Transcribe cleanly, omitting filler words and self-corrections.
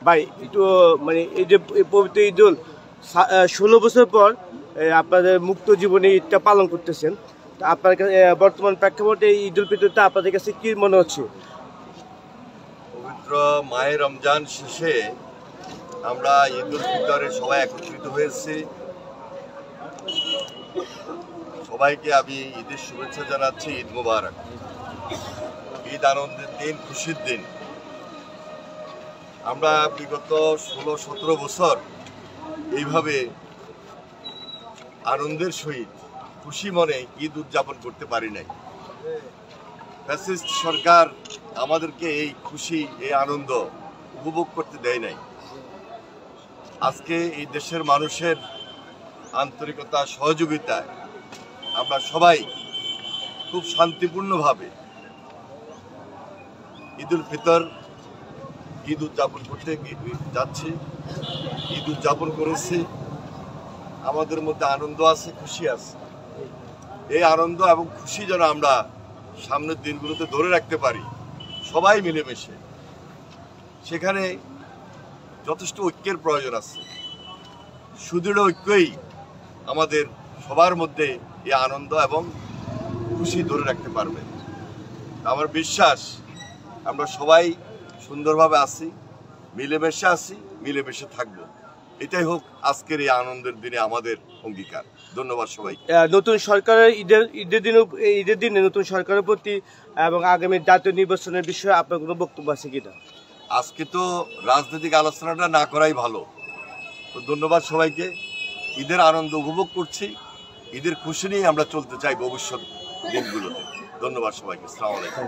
ভাই একটু মানে এই যে পবিত্র ঈদুল 16 বছর পর আপনাদের মুক্ত জীবনে ঈদটা পালন করতেছেন, তা আপনার কাছে বর্তমান প্রেক্ষাপটে ঈদুল ফিতরটা আপনাদের কাছে কি মনে হচ্ছে? পবিত্র মাহে রমজান শেষে আমরা ঈদুল ফিতরে সবাই একত্রিত হয়েছি। সবাইকে আমি ঈদের শুভেচ্ছা জানাচ্ছি। ঈদ মোবারক। ঈদ আনন্দের দিন, খুশির দিন। আমরা বিগত 16-17 বছর এইভাবে আনন্দের সহিত খুশি মনে ঈদ উদযাপন করতে পারি নাই। ফ্যাসিস্ট সরকার আমাদেরকে এই খুশি, এই আনন্দ উপভোগ করতে দেয় নাই। আজকে এই দেশের মানুষের আন্তরিকতা, সহযোগিতায় আমরা সবাই খুব শান্তিপূর্ণভাবে ঈদুল ফিতর ঈদ উদযাপন করতে যাচ্ছি। ঈদ উদযাপন করেছি। আমাদের মধ্যে আনন্দ আছে, খুশি আছে। এই আনন্দ এবং খুশি যেন আমরা সামনের দিনগুলোতে ধরে রাখতে পারি, সবাই মিলেমিশে। সেখানে যথেষ্ট ঐক্যের প্রয়োজন আছে। সুদৃঢ় ঐক্যই আমাদের সবার মধ্যে এই আনন্দ এবং খুশি ধরে রাখতে পারবে। আমার বিশ্বাস আমরা সবাই সুন্দরভাবে আছি, মিলেমিশে আছি, মিলেমিশে থাকবো। এটাই হোক আজকের এই আনন্দের দিনে আমাদের অঙ্গীকার। ধন্যবাদ সবাইকে। নতুন সরকারের ঈদের দিনে নতুন সরকারের প্রতি এবং আগামী জাতীয় নির্বাচনের বিষয়ে আপনার কোনো বক্তব্য আছে কিনা? আজকে তো রাজনৈতিক আলোচনাটা না করাই ভালো। তো ধন্যবাদ সবাইকে। ঈদের আনন্দ উপভোগ করছি, ঈদের খুশি নিয়ে আমরা চলতে চাই ভবিষ্যৎ দিনগুলোতে। ধন্যবাদ সবাইকে। আসসালামু আলাইকুম।